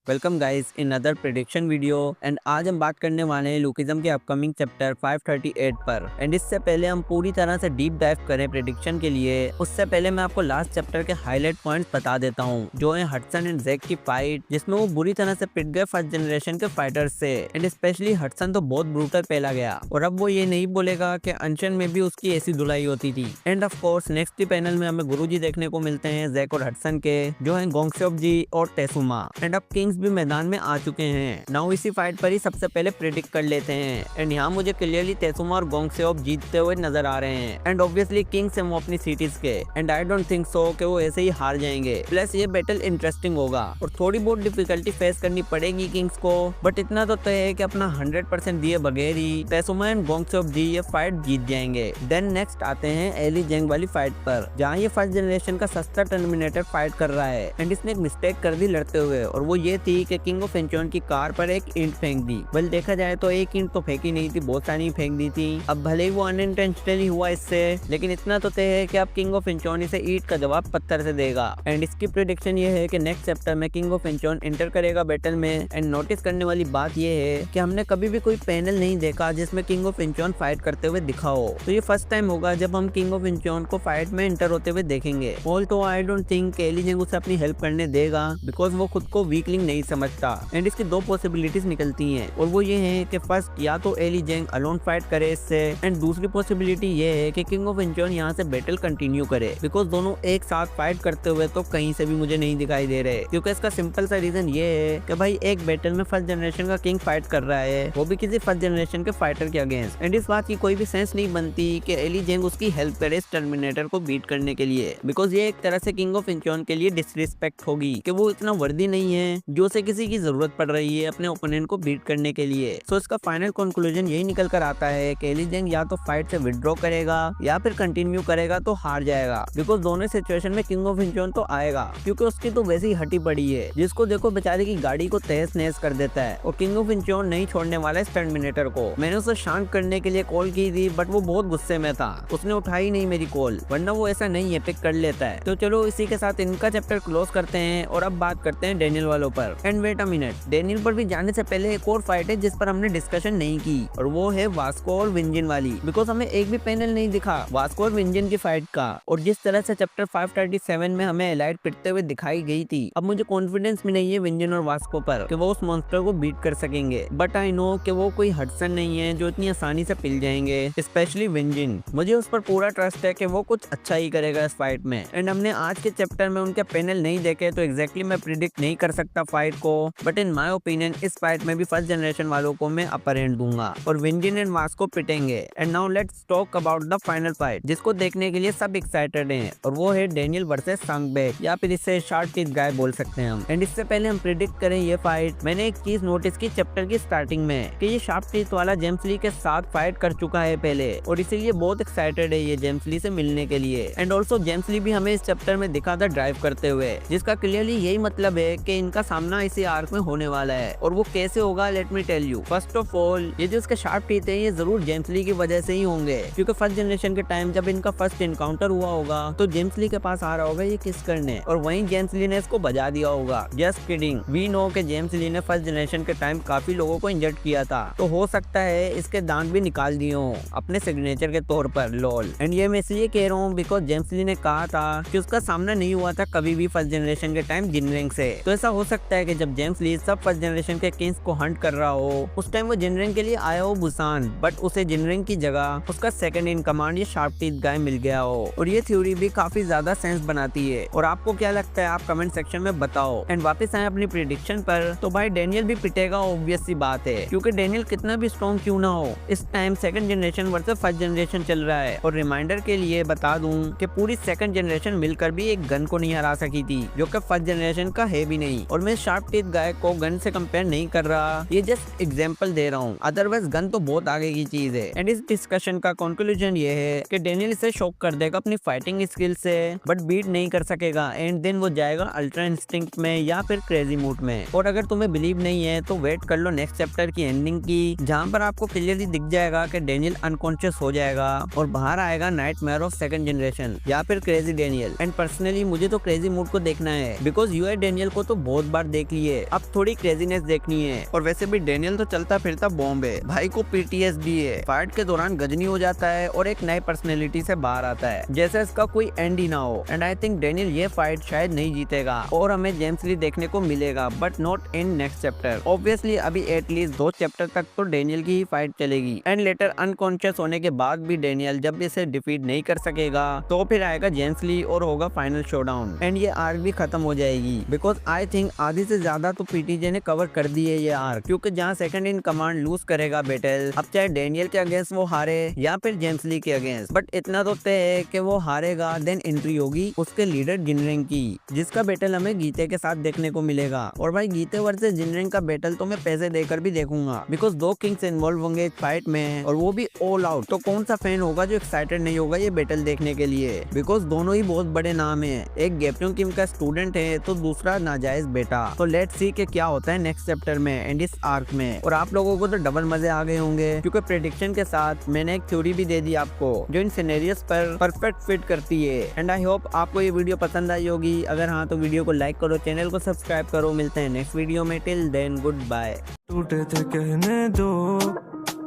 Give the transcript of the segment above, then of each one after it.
Welcome guys in other prediction video. And आज हम बात करने वाले हैं लुकिज्म के अपकमिंग चैप्टर 538 पर। एंड इससे पहले हम पूरी तरह से डीप डाइव करें प्रेडिक्शन के लिए, उससे पहले मैं आपको लास्ट चैप्टर के हाईलाइट पॉइंट्स बता देता हूं, जो है हडसन एंड जैक की फाइट, जिसमें वो बुरी तरह से पिट गए फर्स्ट जनरेशन के फाइटर्स से। एंड स्पेशली हडसन तो बहुत ब्रूटल पहला गया और अब वो ये नहीं बोलेगा कि अनशन में भी उसकी ऐसी धुलाई होती थी। End of course next panel में हमें गुरुजी देखने को मिलते हैं जैक और हडसन के, जो है गोंगसेओक जी और टेसुमा। एंड अब किंग्स भी मैदान में आ चुके हैं। नाउ इसी फाइट पर ही सबसे पहले प्रेडिक्ट कर लेते हैं। एंड यहाँ मुझे क्लियरली टेसुमा और गोंगसेओक जीतते हुए नजर आ रहे हैं। एंड ऑब्वियसली किंग्स हैं वो अपनी सिटीज के। And I don't think so कि वो ऐसे ही हार जाएंगे। प्लस ये बैटल इंटरेस्टिंग होगा और थोड़ी बहुत डिफिकल्टी फेस करनी पड़ेगी किंग्स को, बट इतना तो तय है कि अपना 100% दिए बगैर ही टेसुमा एंड गोंगसेओक जी ये फाइट जीत जाएंगे। देन नेक्स्ट आते हैं एली जेंग वाली फाइट पर, जहाँ ये फर्स्ट जनरेशन का सस्ता टर्मिनेटर फाइट कर रहा है। एंड इसने एक मिस्टेक कर दी लड़ते हुए, और वो ये थी कि किंग ऑफ एंचोन की कार पर एक ईंट फेंक दी। वेल देखा जाए तो एक ईंट तो फेंकी नहीं थी, बहुत सारी फेंक दी थी। अब भले ही वो अनइंटेंशनली हुआ इससे, लेकिन इतना तो तय है कि अब किंग ऑफ एंचोन से ईंट का जवाब पत्थर से देगा। एंड इसकी प्रेडिक्शन ये है कि नेक्स्ट चैप्टर में किंग ऑफ एंचोन एंटर करेगा बैटल में। एंड नोटिस करने वाली बात ये है कि हमने कभी भी कोई पैनल नहीं देखा जिसमें किंग ऑफ एंचोन फाइट करते हुए दिखा हो। तो ये फर्स्ट टाइम होगा जब हम किंग ऑफ एंचोन को फाइट में एंटर होते हुए देखेंगे। ऑल तो आई डोंट थिंक एली जेंग उसे अपनी हेल्प करने देगा, बिकॉज वो खुद को वीकलिंग नहीं समझता। एंड इसकी दो पॉसिबिलिटीज निकलती हैं, और वो ये है कि फर्स्ट या तो एली जेंग अलोन फाइट करे इससे, एंड दूसरी पॉसिबिलिटी ये है कि किंग ऑफ एंचोन यहाँ से बैटल कंटिन्यू करे, बिकॉज दोनों एक साथ फाइट करते हुए तो कहीं से भी मुझे नहीं दिखाई दे रहे। क्योंकि इसका सिंपल सा रीजन ये है कि भाई एक बैटल में फर्स्ट जनरेशन का किंग फाइट कर रहा है, वो भी किसी फर्स्ट जनरेशन के फाइटर के अगेंस्ट। एंड इस बात की कोई भी सेंस नहीं बनती कि एली जेंग उसकी हेल्प करे इस टर्मिनेटर को बीट करने के लिए, बिकॉज ये एक तरह से किंग ऑफ एंचोन के लिए डिसरिस्पेक्ट होगी कि वो इतना वर्दी नहीं है जो से किसी की जरूरत पड़ रही है अपने ओपोनेंट को बीट करने के लिए। सो इसका फाइनल कंक्लूजन यही निकल कर आता है कि एली जेंग या तो फाइट से विड्रॉ करेगा या फिर कंटिन्यू करेगा तो हार जाएगा, बिकॉज दोनों सिचुएशन में किंग ऑफ एंचोन तो आएगा, क्योंकि उसकी तो वैसे ही हटी पड़ी है, जिसको देखो बेचारे की गाड़ी को तहस नहस कर देता है। और किंग ऑफ एंचोन नहीं छोड़ने वाला है टर्मिनेटर को। मैंने उसे शांत करने के लिए कॉल की थी, बट वो बहुत गुस्से में था, उसने उठाई नहीं मेरी कॉल, वरना वो ऐसा नहीं है, पिक कर लेता है। तो चलो इसी के साथ इनका चैप्टर क्लोज करते हैं और अब बात करते हैं डेनियल वालों पर। And wait a minute, denial पर भी जाने से पहले एक और फाइट है जिस पर हमने डिस्कशन नहीं की, और वो है वास्को और विंजन वाली, बिकॉज हमें एक भी पैनल नहीं दिखा वास्को और विंजन की फाइट का। और जिस तरह से चैप्टर 537 में हमें एलाइट पिटते हुए दिखाई गई थी, अब मुझे कॉन्फिडेंस भी नहीं है विंजन और वास्को पर कि वो उस मॉन्स्टर को बीट कर सकेंगे। बट आई नो कि वो कोई हडसन नहीं है जो इतनी आसानी से पिल जाएंगे, स्पेशली विंजन। मुझे उस पर पूरा ट्रस्ट है कि वो कुछ अच्छा ही करेगा इस फाइट में। एंड हमने आज के चैप्टर में उनके पैनल नहीं देखे, तो एग्जैक्टली मैं प्रिडिक्ट नहीं कर सकता फाइट को, बट इन माय ओपिनियन इस फाइट में भी फर्स्ट जनरेशन वालों को मैं अपर हैंड दूंगा और विंजन एंड वास्को पिटेंगे। And now let's talk about the final fight, जिसको देखने के लिए सब एक्साइटेड हैं, और वो है डेनियल वर्सेस सांगबेक, या फिर इसे शार्ट टीथ गाय बोल सकते हैं हम। एंड इससे पहले हम प्रिडिक्ट करें ये फाइट, मैंने एक चीज नोटिस की चैप्टर की स्टार्टिंग में कि ये शार्प टीथ वाला जेम्स ली के साथ फाइट कर चुका है पहले, और इसीलिए बहुत एक्साइटेड है ये जेम्स ली से मिलने के लिए। एंड ऑल्सो जेम्स ली भी हमें इस चैप्टर में दिखा था ड्राइव करते हुए, जिसका क्लियरली यही मतलब है कि इनका सामना इसी आर्क में होने वाला है। और वो कैसे होगा, let me tell you. First of all, ये जो इसके शार्प टीथ है ये जरूर जेम्स ली की वजह से ही होंगे, क्योंकि फर्स्ट जनरेशन के टाइम जब इनका फर्स्ट एनकाउंटर हुआ होगा तो जेम्स ली के पास आ रहा होगा ये किस करने, और वहीं जेम्स ली ने इसको बजा दिया होगा। जस्ट किडिंग, वी नो कि जेम्स ली ने फर्स्ट जनरेशन के टाइम काफी लोगों को इंजर्ड किया था, तो हो सकता है इसके दांत भी निकाल दिए हो अपने सिग्नेचर के तौर पर, लॉल। एंड ये मैं इसलिए कह रहा हूँ बिकॉज जेम्स ली ने कहा था कि उसका सामना नहीं हुआ था कभी भी फर्स्ट जनरेशन के टाइम जिनरिंग से। तो ऐसा हो सकता है कि जब जेम्स ली सब फर्स्ट जनरेशन के किंग्स को हंट कर रहा हो, उस टाइम वो जिनरिंग के लिए आया हो बुसान, बट उसे जिनरिंग की जगह उसका सेकंड इन कमांड ये शार्प टीथ गाय मिल गया हो। और ये थ्योरी भी काफी ज्यादा सेंस बनाती है। और आपको क्या लगता है, आप कमेंट सेक्शन में बताओ। एंड वापस आए अपनी प्रेडिक्शन पर, तो भाई डेनियल भी पिटेगा, ऑब्वियस सी बात है, क्योंकि डेनियल कितना भी स्ट्रॉन्ग क्यों ना हो, इस time second generation versus first generation चल रहा है। और रिमाइंडर के लिए बता दूं कि पूरी सेकंड जनरेशन मिलकर भी एक गन को नहीं हरा सकी थी, जो कि फर्स्ट जनरेशन का है भी नहीं। और मैं शार्प टीथ गाय को गन से कंपेयर नहीं कर रहा, ये जस्ट एग्जांपल दे रहा हूँ, अदरवाइज गन तो बहुत आगे की चीज है। एंड इस डिस्कशन का कंक्लूजन ये है कि डेनियल इसे शॉक कर देगा अपनी फाइटिंग स्किल से, बट बीट नहीं कर सकेगा। एंड देन वो जाएगा अल्ट्रा इंस्टिंक्ट में या फिर क्रेजी मूड में। और अगर तुम्हें बिलीव नहीं है तो वेट कर लो नेक्स्ट चैप्टर की एंडिंग की, जहाँ पर आपको क्लियरली दिख जाएगा कि डेनियल अनकॉन्शियस हो जाएगा और बाहर आएगा नाइटमेयर ऑफ सेकंड जनरेशन या फिर क्रेजी डेनियल। एंड पर्सनली मुझे तो क्रेजी मूड को देखना है, बिकॉज यूआई डेनियल को तो बहुत बार देख लिए, अब थोड़ी क्रेजीनेस देखनी है। और वैसे भी डेनियल तो चलता फिरता बॉम्ब है, भाई को PTSD है, फाइट के दौरान गजनी हो जाता है और एक नई पर्सनैलिटी से बाहर आता है, जैसे इसका कोई एंड ही ना हो। एंड आई थिंक डेनियल ये फाइट शायद नहीं जीतेगा और हमें जेम्स ली देखने को मिलेगा, but not in next chapter. Obviously अभी एटलीस्ट 2 चैप्टर तक तो डेनियल की ही फाइट चलेगी एंड लेटर अनकॉन्शियस होने के बाद भी डेनियल जब इसे डिफीट नहीं कर सकेगा तो फिर आएगा जेम्स ली और होगा फाइनल शोडाउन एंड ये आर्क भी खत्म हो जाएगी। बिकॉज आई थिंक आधी से ज्यादा तो PTJ ने कवर कर दी है ये आर्क, क्योंकि जहाँ सेकंड इन कमांड लूज करेगा बैटल, अब चाहे डेनियल के अगेंस्ट वो हारे या फिर जेम्स ली के अगेंस्ट, बट इतना तो तय है कि वो हारेगा। देन एंट्री होगी उसके लीडर जिनरेंग की, जिसका बैटल हमें गीते के साथ देखने को मिलेगा। और भाई गीते वर्सेस जिनरेंग का बैटल तो मैं पैसे देकर भी देखूंगा, बिकॉज 2 किंग्स इन्वॉल्व होंगे इस फाइट में और वो भी ऑल आउट। तो कौन सा फैन होगा जो एक्साइटेड नहीं होगा ये बैटल देखने के लिए, बिकॉज दोनों ही बहुत बड़े नाम है, एक गेप्योंग किम का स्टूडेंट है तो दूसरा नाजायज बेटा। तो लेट्स सी कि क्या होता है नेक्स्ट चैप्टर में एंड इस आर्क में। और आप लोगों को तो डबल मजे आ गए होंगे, क्योंकि प्रेडिक्शन के साथ मैंने एक थ्योरी भी दे दी आपको जो इन सिनेरियोस पर परफेक्ट फिट करती है। एंड आई होप आपको ये वीडियो पसंद आई होगी, अगर हाँ तो वीडियो को लाइक करो, चैनल को सब्सक्राइब करो। मिलते हैं नेक्स्ट वीडियो में, टिल देन गुड बाय। टूटे थे कहने दो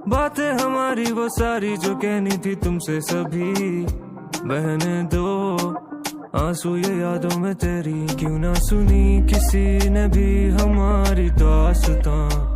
बातें हमारी वो सारी जो कहनी थी तुमसे सभी, बहने दो आंसू ये यादों में तेरी, क्यों ना सुनी किसी ने भी हमारी दास्तां।